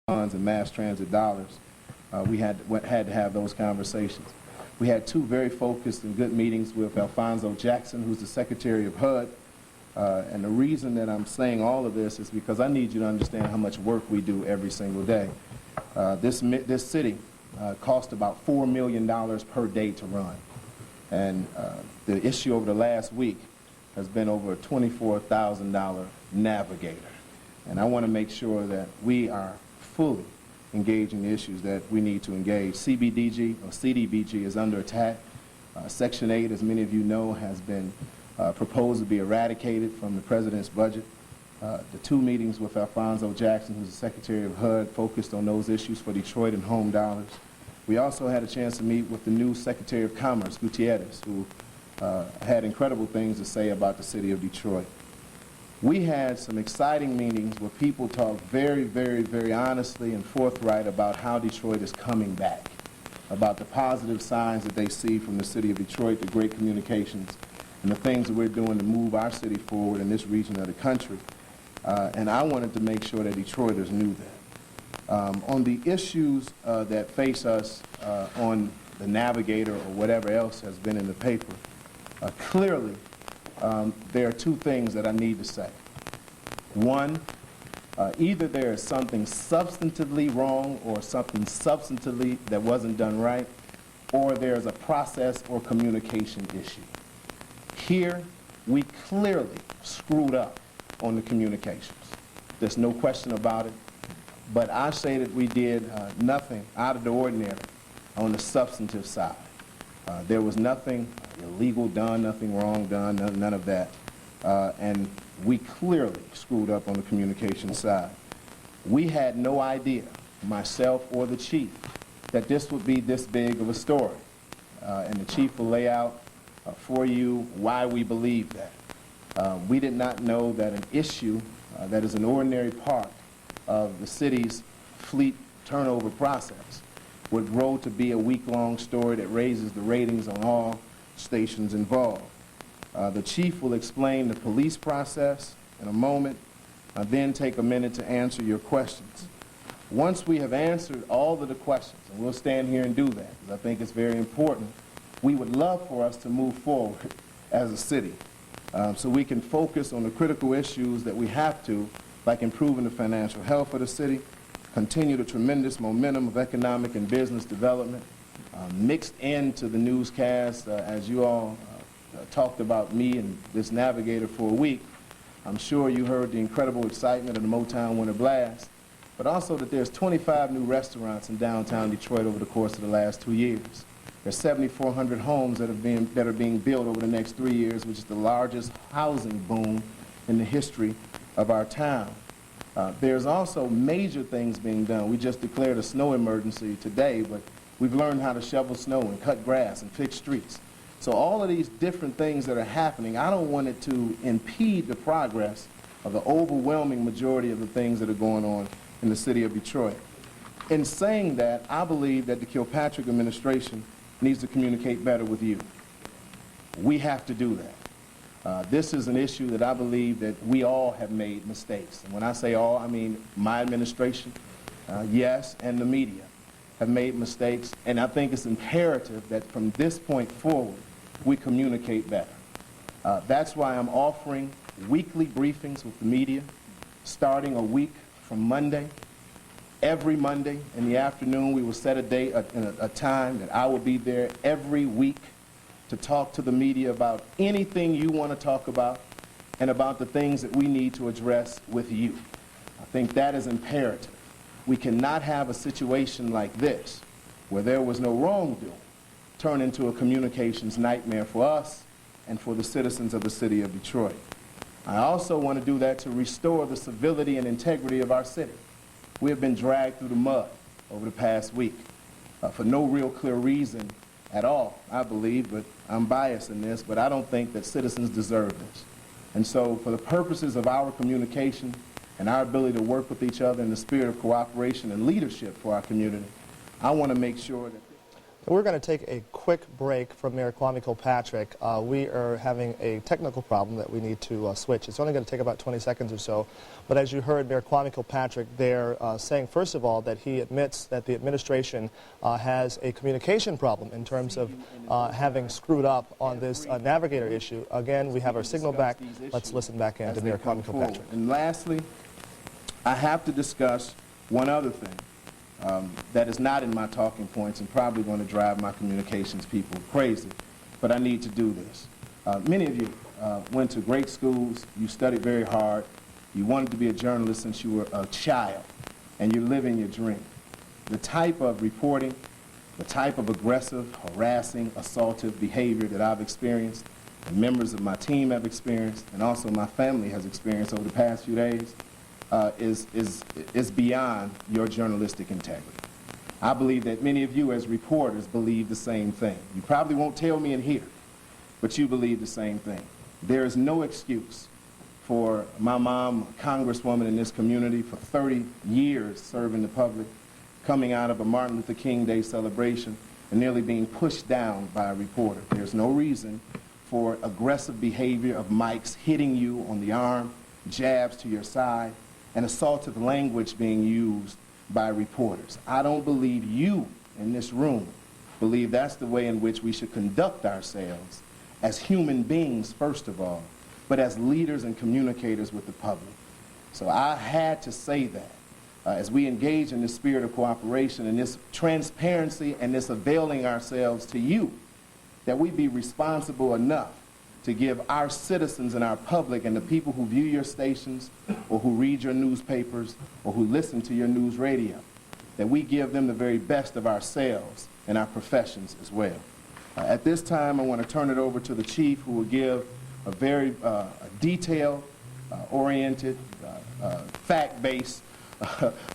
funds and mass transit dollars, we had to have those conversations. We had two very focused and good meetings with Alphonso Jackson, who's the Secretary of HUD. And the reason that I'm saying all of this is because I need you to understand how much work we do every single day. This city cost about $4 million per day to run. And the issue over the last week has been over a $24,000 Navigator. And I want to make sure that we are fully engaging the issues that we need to engage. CBDG, or CDBG, is under attack. Section 8, as many of you know, has been proposed to be eradicated from the President's budget. The two meetings with Alphonso Jackson, who's the Secretary of HUD, focused on those issues for Detroit and home dollars. We also had a chance to meet with the new Secretary of Commerce, Gutierrez, who had incredible things to say about the city of Detroit. We had some exciting meetings where people talked very, very, very honestly and forthright about how Detroit is coming back, about the positive signs that they see from the city of Detroit, the great communications, and the things that we're doing to move our city forward in this region of the country. And I wanted to make sure that Detroiters knew that. On the issues that face us on the Navigator or whatever else has been in the paper, clearly there are two things that I need to say. One, either there is something substantively wrong or something substantively that wasn't done right, or there's a process or communication issue. Here, we clearly screwed up on the communications. There's no question about it. But I say that we did nothing out of the ordinary on the substantive side. There was nothing illegal done, nothing wrong done, none of that. And we clearly screwed up on the communication side. We had no idea, myself or the chief, that this would be this big of a story. And the chief will lay out for you why we believe that. We did not know that an issue that is an ordinary part of the city's fleet turnover process would grow to be a week-long story that raises the ratings on all stations involved. The chief will explain the police process in a moment, then take a minute to answer your questions. Once we have answered all of the questions, and we'll stand here and do that, because I think it's very important, we would love for us to move forward as a city so we can focus on the critical issues that we have to, like improving the financial health of the city, continue the tremendous momentum of economic and business development, mixed into the newscast, as you all talked about me and this Navigator for a week. I'm sure you heard the incredible excitement of the Motown Winter Blast, but also that there's 25 new restaurants in downtown Detroit over the course of the last 2 years. There's 7,400 homes that are being built over the next 3 years, which is the largest housing boom in the history of our town. There's also major things being done. We just declared a snow emergency today, but we've learned how to shovel snow and cut grass and fix streets. So all of these different things that are happening, I don't want it to impede the progress of the overwhelming majority of the things that are going on in the city of Detroit. In saying that, I believe that the Kilpatrick administration needs to communicate better with you. We have to do that. This is an issue that I believe that we all have made mistakes. And when I say all, I mean my administration, yes, and the media have made mistakes. And I think it's imperative that from this point forward, we communicate better. That's why I'm offering weekly briefings with the media, starting a week from Monday. Every Monday in the afternoon, we will set a day, a time that I will be there every week to talk to the media about anything you want to talk about and about the things that we need to address with you. I think that is imperative. We cannot have a situation like this, where there was no wrongdoing, turn into a communications nightmare for us and for the citizens of the city of Detroit. I also want to do that to restore the civility and integrity of our city. We have been dragged through the mud over the past week for no real clear reason at all, I believe, but I'm biased in this, but I don't think that citizens deserve this. And so for the purposes of our communication and our ability to work with each other in the spirit of cooperation and leadership for our community, I want to make sure that... We're going to take a quick break from Mayor Kwame Kilpatrick. We are having a technical problem that we need to switch. It's only going to take about 20 seconds or so. But as you heard Mayor Kwame Kilpatrick there saying, first of all, that he admits that the administration has a communication problem in terms of having screwed up on this Navigator issue. Again, we have our signal back. Let's listen back in to Mayor Kwame Kilpatrick. And lastly, I have to discuss one other thing. That is not in my talking points and probably going to drive my communications people crazy, but I need to do this. Many of you went to great schools, you studied very hard, you wanted to be a journalist since you were a child, and you're living your dream. The type of reporting, the type of aggressive, harassing, assaultive behavior that I've experienced, and members of my team have experienced, and also my family has experienced over the past few days, is beyond your journalistic integrity. I believe that many of you as reporters believe the same thing. You probably won't tell me in here, but you believe the same thing. There is no excuse for my mom, a congresswoman in this community for 30 years serving the public, coming out of a Martin Luther King Day celebration and nearly being pushed down by a reporter. There's no reason for aggressive behavior of mics hitting you on the arm, jabs to your side, and assaultive language being used by reporters. I don't believe you in this room believe that's the way in which we should conduct ourselves as human beings, first of all, but as leaders and communicators with the public. So I had to say that as we engage in this spirit of cooperation and this transparency and this availing ourselves to you, that we be responsible enough to give our citizens and our public and the people who view your stations or who read your newspapers or who listen to your news radio, that we give them the very best of ourselves and our professions as well. At this time, I want to turn it over to the chief, who will give a very detailed, oriented, fact-based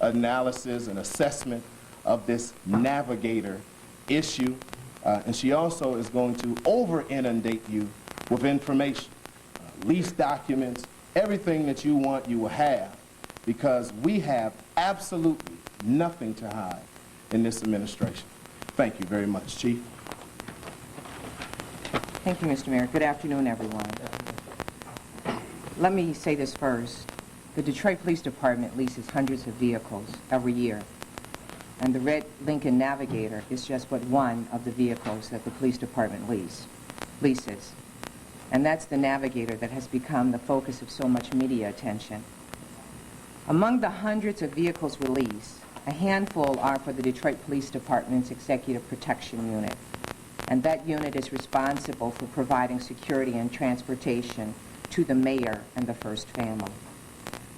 analysis and assessment of this Navigator issue. And she also is going to over-inundate you with information, lease documents, everything that you want you will have, because we have absolutely nothing to hide in this administration. Thank you very much, Chief. Thank you, Mr. Mayor. Good afternoon, everyone. Let me say this first. The Detroit Police Department leases hundreds of vehicles every year, and the red Lincoln Navigator is just but one of the vehicles that the police department leases. And that's the Navigator that has become the focus of so much media attention. Among the hundreds of vehicles we lease, a handful are for the Detroit Police Department's Executive Protection Unit. And that unit is responsible for providing security and transportation to the mayor and the First Family.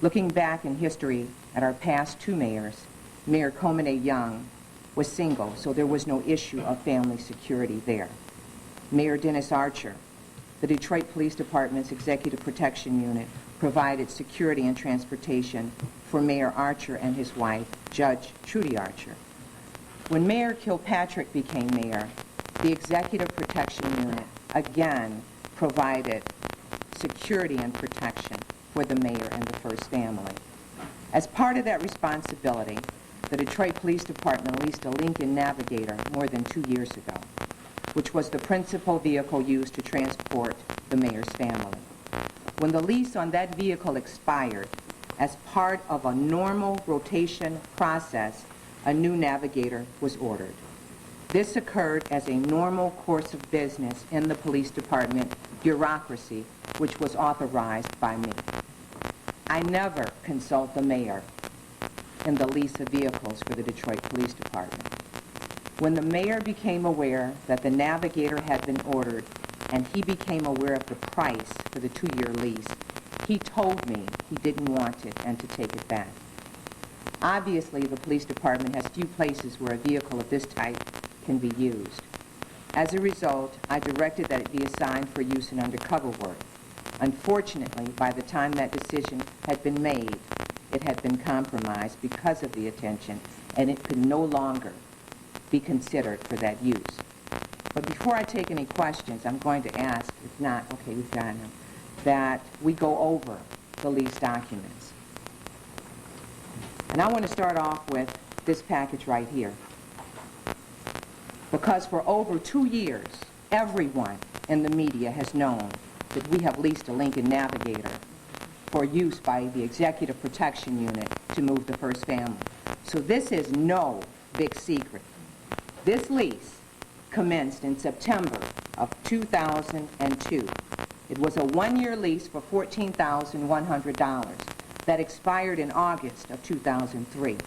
Looking back in history at our past two mayors, Mayor Kwame Young was single, so there was no issue of family security there. Mayor Dennis Archer, the Detroit Police Department's Executive Protection Unit, provided security and transportation for Mayor Archer and his wife, Judge Trudy Archer. When Mayor Kilpatrick became mayor, the Executive Protection Unit again provided security and protection for the mayor and the First Family. As part of that responsibility, the Detroit Police Department leased a Lincoln Navigator more than 2 years ago, which was the principal vehicle used to transport the mayor's family. When the lease on that vehicle expired, as part of a normal rotation process, a new Navigator was ordered. This occurred as a normal course of business in the police department bureaucracy, which was authorized by me. I never consult the mayor in the lease of vehicles for the Detroit Police Department. When the mayor became aware that the Navigator had been ordered and he became aware of the price for the 2-year lease, he told me he didn't want it and to take it back. Obviously, the police department has few places where a vehicle of this type can be used. As a result, I directed that it be assigned for use in undercover work. Unfortunately, by the time that decision had been made, it had been compromised because of the attention, and it could no longer be considered for that use. But before I take any questions, I'm going to ask, if not, okay, we've got them, that we go over the lease documents. And I want to start off with this package right here. Because for over 2 years, everyone in the media has known that we have leased a Lincoln Navigator for use by the Executive Protection Unit to move the first family. So this is no big secret. This lease commenced in September of 2002. It was a 1-year lease for $14,100 that expired in August of 2003.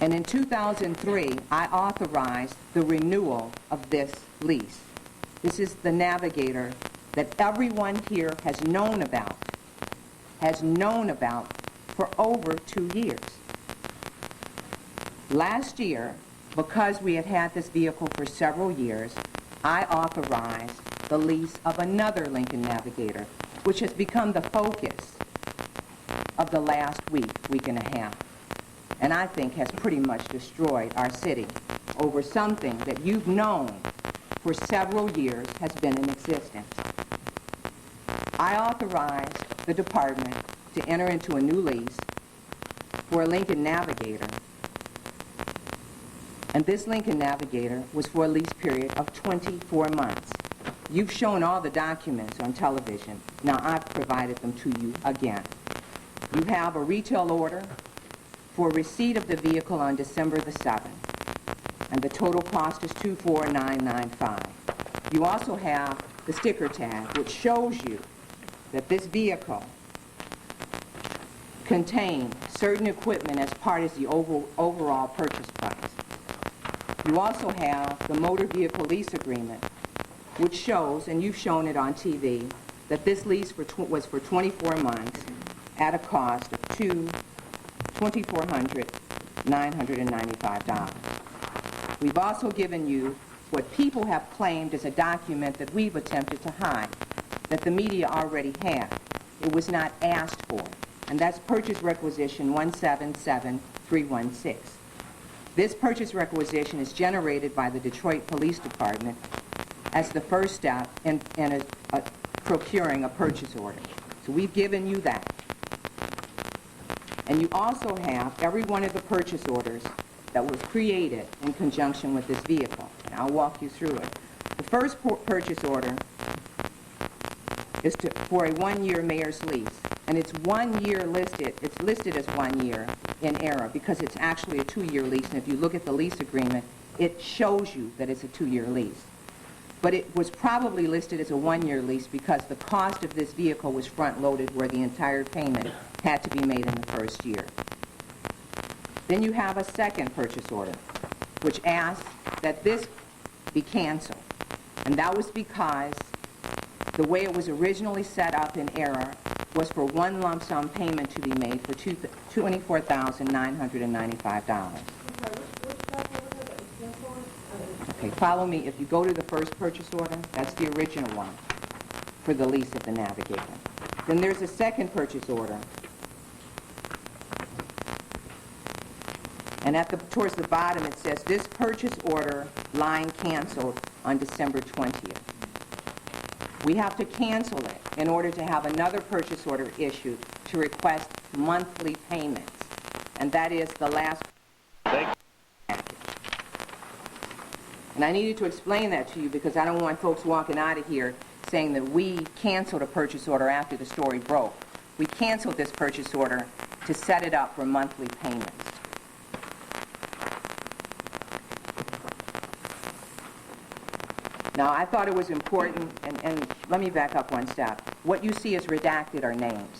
And in 2003, I authorized the renewal of this lease. This is the Navigator that everyone here has known about for over 2 years. Last year, because we had had this vehicle for several years, I authorized the lease of another Lincoln Navigator, which has become the focus of the last week and a half, and I think has pretty much destroyed our city over something that you've known for several years has been in existence. I authorized the department to enter into a new lease for a Lincoln Navigator, and this Lincoln Navigator was for a lease period of 24 months. You've shown all the documents on television. Now I've provided them to you again. You have a retail order for receipt of the vehicle on December the 7th, and the total cost is $24,995. You also have the sticker tag, which shows you that this vehicle contained certain equipment as part of the overall purchase price. You also have the motor vehicle lease agreement, which shows, and you've shown it on TV, that this lease was for 24 months at a cost of $24,995. We've also given you what people have claimed is a document that we've attempted to hide, that the media already had. It was not asked for, and that's Purchase Requisition 177316. This purchase requisition is generated by the Detroit Police Department as the first step in procuring a purchase order. So we've given you that. And you also have every one of the purchase orders that was created in conjunction with this vehicle. And I'll walk you through it. The first purchase order is for a 1-year mayor's lease. And it's 1 year listed. It's listed as 1 year in error because it's actually a 2-year lease. And if you look at the lease agreement, it shows you that it's a 2-year lease. But it was probably listed as a 1-year lease because the cost of this vehicle was front-loaded where the entire payment had to be made in the first year. Then you have a second purchase order, which asks that this be canceled. And that was because the way it was originally set up in error was for one lump sum payment to be made for $24,995. Okay, follow me. If you go to the first purchase order, that's the original one for the lease of the Navigator. Then there's a second purchase order. And towards the bottom it says, this purchase order line canceled on December 20th. We have to cancel it in order to have another purchase order issued to request monthly payments. And that is the last package. And I needed to explain that to you because I don't want folks walking out of here saying that we canceled a purchase order after the story broke. We canceled this purchase order to set it up for monthly payments. Now, I thought it was important, and let me back up one step. What you see is redacted are names,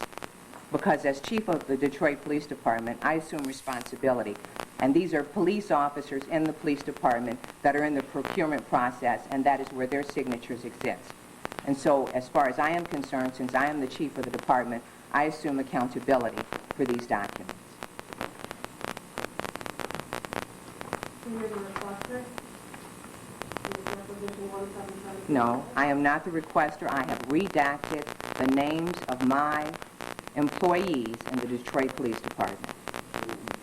because as chief of the Detroit Police Department, I assume responsibility. And these are police officers in the police department that are in the procurement process, and that is where their signatures exist. And so, as far as I am concerned, since I am the chief of the department, I assume accountability for these documents. No, I am not the requester. I have redacted the names of my employees in the Detroit Police Department.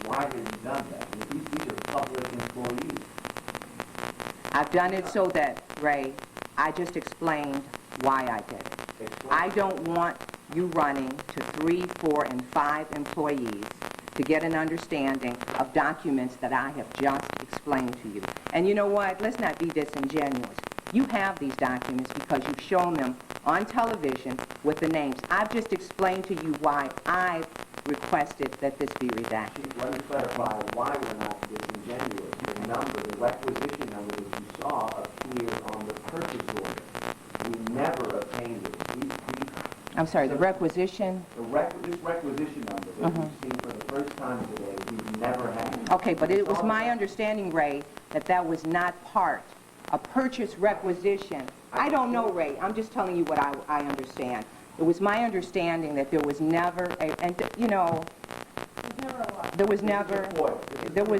Why have you done that? These are public employees. I've done it so that, Ray, I just explained why I did it. I don't want you running to 3, 4, and 5 employees to get an understanding of documents that I have just explained to you. And you know what? Let's not be disingenuous. You have these documents because you've shown them on television with the names. I've just explained to you why I requested that this be redacted. Chief, let me clarify why we're not disingenuous. The number, the requisition number that you saw appeared on the purchase order. We never obtained it. I'm sorry, the requisition? This requisition number that you've seen for the first time today, we've never had. Okay, but it was my understanding, Ray, that that was not part, a purchase requisition. I don't know, Ray. I'm just telling you what I understand. It was my understanding that there was never, there was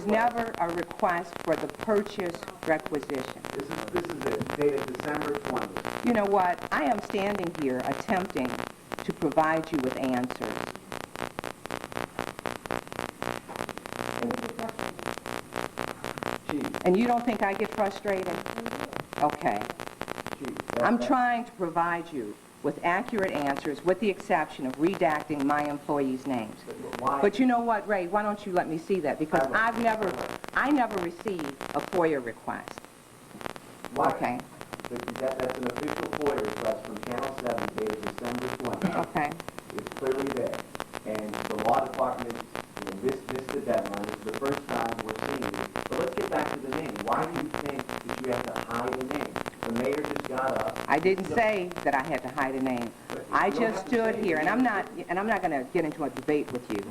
never a request for the purchase requisition. This is it, dated December 20th. You know what? I am standing here attempting to provide you with answers. Chief, And you don't think I get frustrated? Okay. Chief, I'm trying to provide you with accurate answers with the exception of redacting my employees' names. Why? But you know what, Ray? Why don't you let me see that? Because I never received a FOIA request. Why? Okay. That's an official FOIA request from Channel 7 dated December 20th. Okay. It's clearly there. And the law department missed the deadline. This is the first time we're seeing it. But let's get back to the name. Why do you think that you have to hide a name? The mayor just got up. I didn't say that I had to hide a name. I just stood here, and I'm not going to get into a debate with you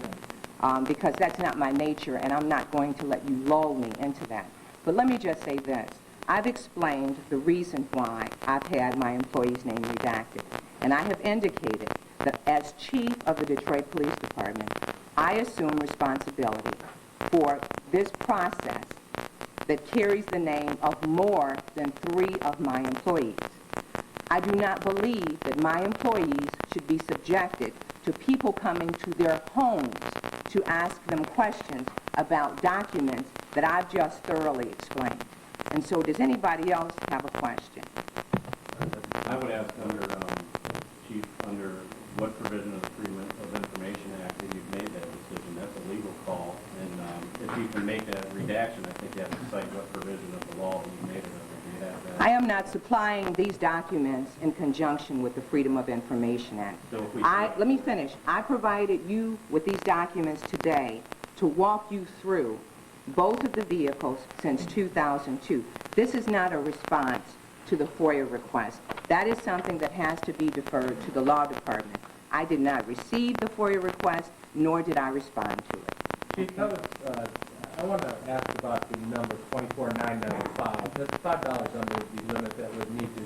because that's not my nature, and I'm not going to let you lull me into that. But let me just say this. I've explained the reason why I've had my employee's name redacted, and I have indicated that as chief of the Detroit Police Department, I assume responsibility for this process that carries the name of more than 3 of my employees. I do not believe that my employees should be subjected to people coming to their homes to ask them questions about documents that I've just thoroughly explained. And so does anybody else have a question? I would ask Chief, under what provision of the Freedom of Information Act that you've made that decision? That's a legal call, and if you can make that redaction, I think you have to cite what provision of the law that you made it under. Do you have that? I am not supplying these documents in conjunction with the Freedom of Information Act. So if we Let me finish. I provided you with these documents today to walk you through both of the vehicles since 2002. This is not a response to the FOIA request. That is something that has to be deferred to the law department. I did not receive the FOIA request, nor did I respond to it. Chief, I want to ask about the number 24995. That's $5 under the limit that would need to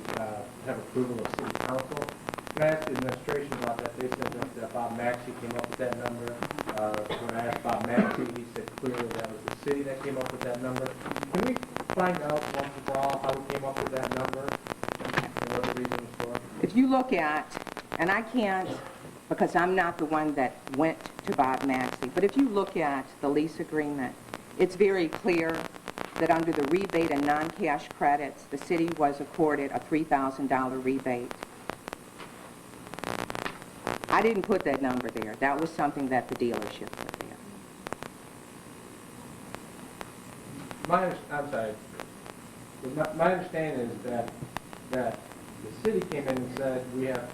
have approval of City Council. When I asked the administration about that, they said that Bob Maxey came up with that number. When I asked Bob Maxey, he said clearly that was the city that came up with that number. Can we find out once and for all how we came up with that number and what the reason was for? If you look at, and I can't because I'm not the one that went to Bob Maxey, but if you look at the lease agreement, it's very clear that under the rebate and non-cash credits, the city was accorded a $3,000 rebate. I didn't put that number there. That was something that the dealership put there. I'm sorry. My understanding is that the city came in and said, we have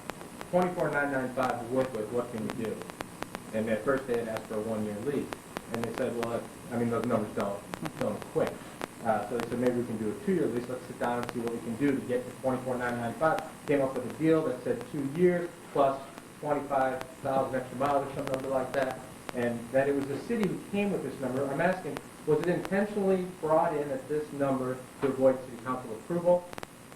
$24,995 to work with. What can we do? And at first they had asked for a 1-year lease. And they said, well, those numbers don't equate. So they said, maybe we can do a 2-year lease. Let's sit down and see what we can do to get to $24,995. Came up with a deal that said 2 years plus 25,000 extra miles or some number like that. And that it was the city who came with this number. I'm asking, was it intentionally brought in at this number to avoid city council approval?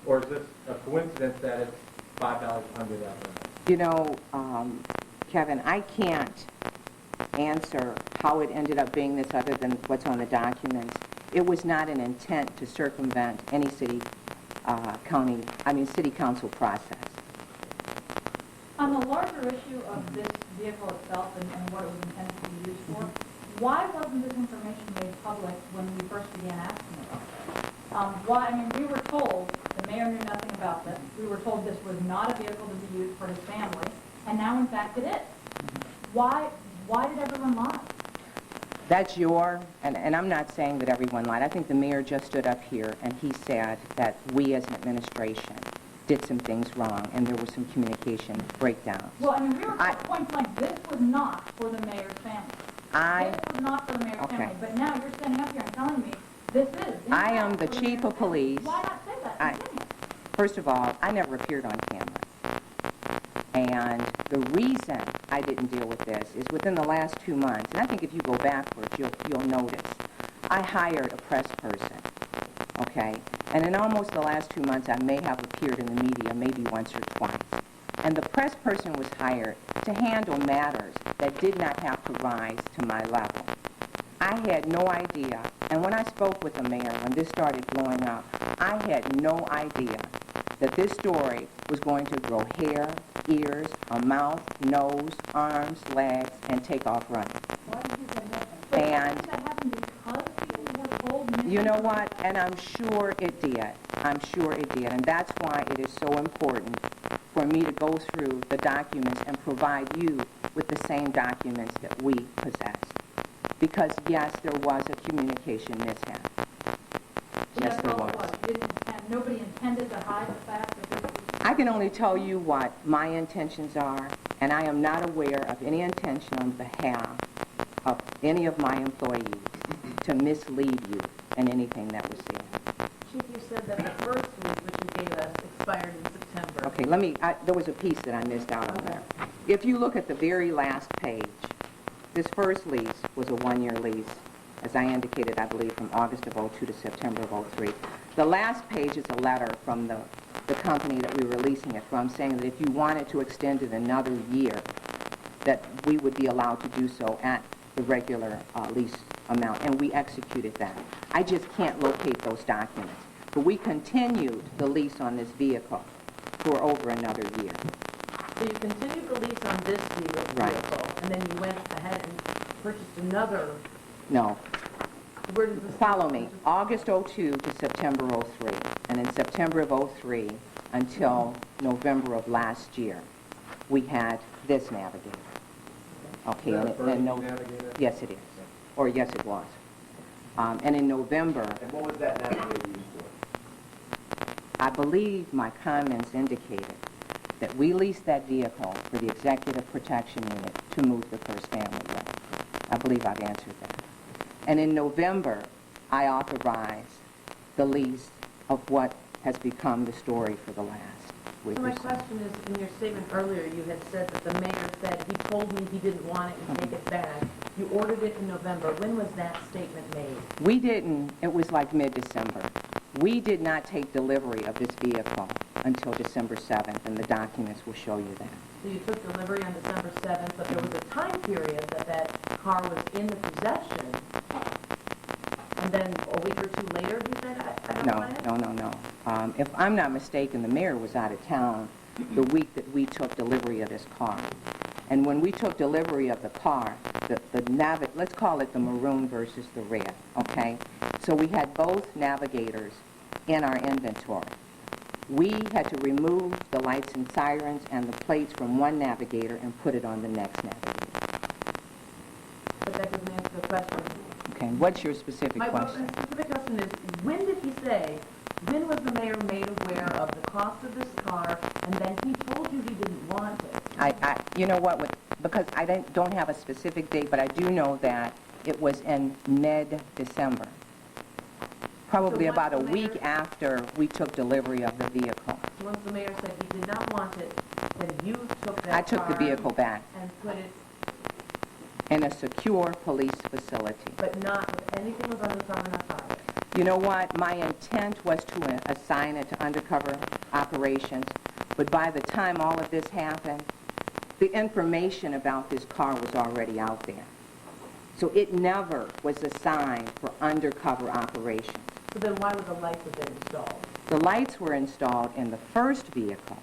Or is this a coincidence that it's $5 under that limit? You know, Kevin, I can't answer how it ended up being this other than what's on the documents. It was not an intent to circumvent any city council process. On the larger issue of this vehicle itself and what it was intended to be used for, why wasn't this information made public when we first began asking about it? We were told, the mayor knew nothing about this, we were told this was not a vehicle to be used for his family, and now in fact it is. Why did everyone lie? That's and I'm not saying that everyone lied. I think the mayor just stood up here and he said that we as an administration did some things wrong and there were some communication breakdowns. Well, I mean, we were point blank, this was not for the mayor's family. This was not for the mayor's family, but now you're standing up here and telling me this is. I am the chief of police. Why not say that? Continue. First of all, I never appeared on camera. And the reason I didn't deal with this is within the last 2 months, and I think if you go backwards, you'll notice, I hired a press person, okay? And in almost the last 2 months, I may have appeared in the media maybe once or twice. And the press person was hired to handle matters that did not have to rise to my level. I had no idea, and when I spoke with the mayor, when this started blowing up, I had no idea that this story was going to grow hair, ears, a mouth, nose, arms, legs, and take off running. Why did you say that? And did that happen because people were told? you know what? And I'm sure it did. I'm sure it did. And that's why it is so important for me to go through the documents and provide you with the same documents that we possess. Because, yes, there was a communication mishap. Yes, there was. Nobody intended to hide the fact that this was... I can only tell you what my intentions are, and I am not aware of any intention on behalf of any of my employees to mislead you in anything that was said. Chief, you said that the first lease, which you gave us, expired in September. Okay, there was a piece that I missed out on there. If you look at the very last page, this first lease was a one-year lease, as I indicated, I believe, from August of 02 to September of 03. The last page is a letter from the company that we were leasing it from saying that if you wanted to extend it another year, that we would be allowed to do so at the regular lease amount, and we executed that. I just can't locate those documents. But we continued the lease on this vehicle for over another year. So you continued the lease on this vehicle, Right. and then you went ahead and purchased another. No. Where does this Follow me. August 02 to September 03. And in September of 03 until November of last year, we had this Navigator. Okay, Navigator? yes, it is. Or yes, it was. And in November, And what was that Navigator used for? I believe my comments indicated that we leased that vehicle for the Executive Protection Unit to move the First Family Unit. I believe I've answered that. And in November, I authorized the lease of what has become the story for the last week So or my so. question is, in your statement earlier, you had said that the mayor said he told me he didn't want it and take it back. You ordered it in November. When was that statement made? We didn't, it was like mid-December. We did not take delivery of this vehicle until December 7th, and the documents will show you that. So you took delivery on December 7th, but there was a time period that car was in the possession, and then a week or two later, he said, I don't want it? No. If I'm not mistaken, the mayor was out of town the week that we took delivery of this car. And when we took delivery of the car, let's call it the maroon versus the red, okay? So we had both Navigators in our inventory. We had to remove the lights and sirens and the plates from one Navigator and put it on the next Navigator. But that doesn't answer the question. Okay, what's your specific My question? specific question is, when did he say, when was the mayor made aware of the cost of this car, and then he told you he didn't want it? You know what, because I don't have a specific date, but I do know that it was in mid-December. Probably So about a once the mayor- week after we took delivery of the vehicle. So once the mayor said he did not want it, then you took that car... I took the vehicle back and put it, in a secure police facility. but not with anything was undercover, not fired. You know what? My intent was to assign it to undercover operations, but by the time all of this happened, the information about this car was already out there. So it never was assigned for undercover operations. So then why would the lights have been installed? The lights were installed in the first vehicle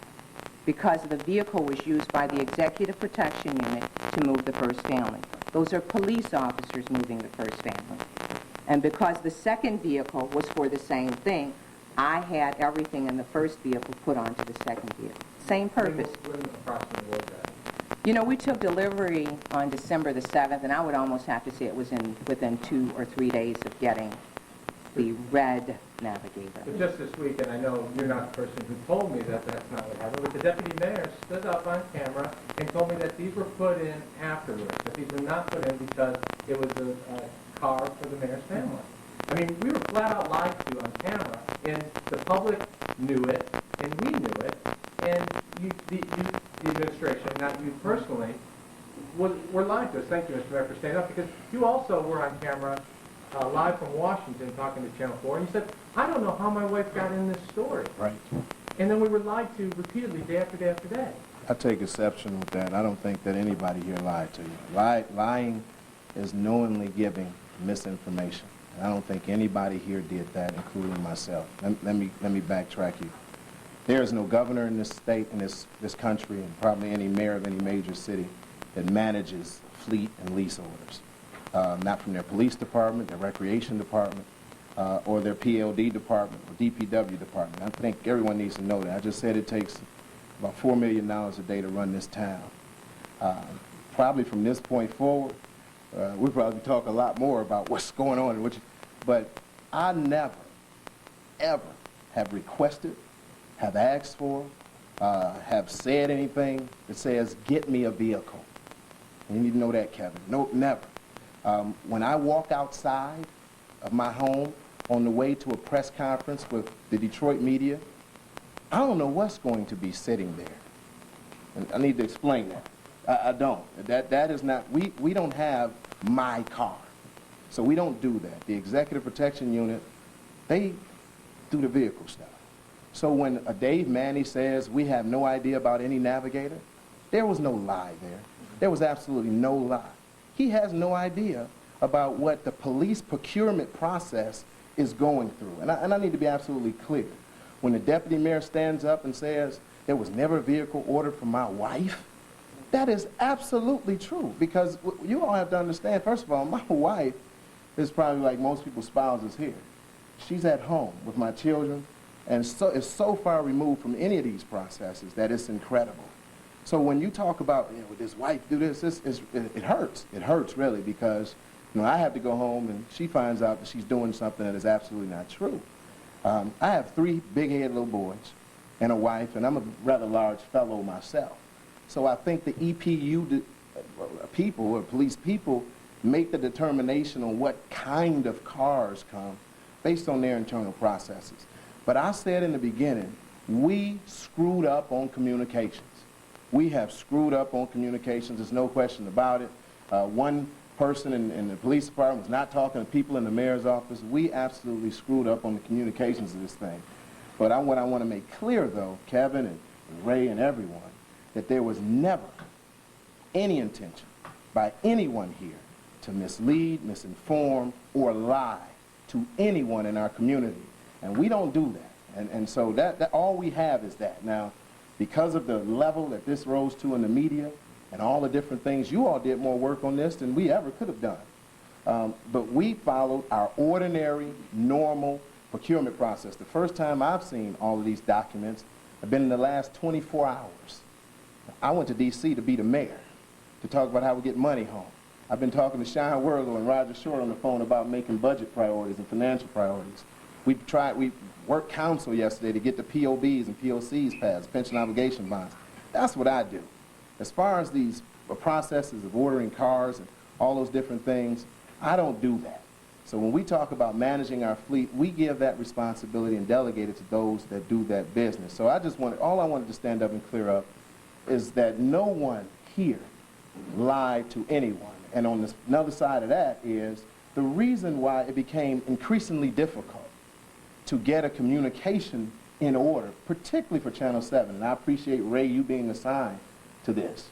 because the vehicle was used by the Executive Protection Unit to move the First Family. Those are police officers moving the First Family. And because the second vehicle was for the same thing, I had everything in the first vehicle put onto the second vehicle. Same purpose. When approximately was that? You know, we took delivery on December the 7th, and I would almost have to say it was within 2 or 3 days of getting the red Navigator. But just this week, and I know you're not the person who told me that that's not what happened, but the deputy mayor stood up on camera and told me that these were put in afterwards, that these were not put in because it was a car for the mayor's family. I mean, we were flat out lied to on camera, and the public knew it, and we knew it, and the administration, not you personally, were lied to us. Thank you, Mr. Mayor, for standing up, because you also were on camera live from Washington talking to Channel 4, and you said, I don't know how my wife got in this story. Right. And then we were lied to repeatedly day after day after day. I take exception with that. I don't think that anybody here lied to you. Lying is knowingly giving misinformation. And I don't think anybody here did that, including myself. Let me backtrack you. There is no governor in this state, in this country, and probably any mayor of any major city that manages fleet and lease orders. Not from their police department, their recreation department, or their PLD department, or DPW department. I think everyone needs to know that. I just said it takes about $4 million a day to run this town. Probably from this point forward, we'll probably talk a lot more about what's going on, but I never, ever have requested, have asked for, have said anything that says, get me a vehicle. You need to know that, Kevin. No, never. When I walk outside of my home on the way to a press conference with the Detroit media, I don't know what's going to be sitting there. And I need to explain that. I don't. That is not, we don't have my car. So we don't do that. The Executive Protection Unit, they do the vehicle stuff. So when a Dave Manny says we have no idea about any Navigator, there was no lie there. There was absolutely no lie. He has no idea about what the police procurement process is going through. And I need to be absolutely clear. When the deputy mayor stands up and says there was never a vehicle ordered for my wife, that is absolutely true. Because you all have to understand, first of all, my wife is probably like most people's spouses here. She's at home with my children, and so it's so far removed from any of these processes that it's incredible. So when you talk about, would this wife do this, it hurts. It hurts, really, because I have to go home and she finds out that she's doing something that is absolutely not true. I have 3 big-headed little boys and a wife, and I'm a rather large fellow myself. So I think the EPU people, or police people, make the determination on what kind of cars come based on their internal processes. But I said in the beginning, we screwed up on communications. We have screwed up on communications. There's no question about it. One person in the police department was not talking to people in the mayor's office. We absolutely screwed up on the communications of this thing. But what I want to make clear, though, Kevin and Ray and everyone, that there was never any intention by anyone here to mislead, misinform, or lie to anyone in our community. And we don't do that. And so that all we have is that. Now, because of the level that this rose to in the media and all the different things, you all did more work on this than we ever could have done. But we followed our ordinary, normal procurement process. The first time I've seen all of these documents have been in the last 24 hours. I went to D.C. to be the mayor, to talk about how we get money home. I've been talking to Sean Werlo and Roger Short on the phone about making budget priorities and financial priorities. We worked council yesterday to get the POBs and POCs passed, pension obligation bonds. That's what I do. As far as these processes of ordering cars and all those different things, I don't do that. So when we talk about managing our fleet, we give that responsibility and delegate it to those that do that business. So all I wanted to stand up and clear up is that no one here lied to anyone. And on the other side of that is the reason why it became increasingly difficult to get a communication in order, particularly for Channel 7. And I appreciate, Ray, you being assigned to this.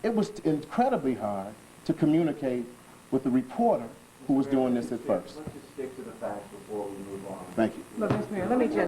It was incredibly hard to communicate with the reporter who was doing this at first. Let's just stick to the facts before we move on. Thank you. Look, Mr. Mayor, let me just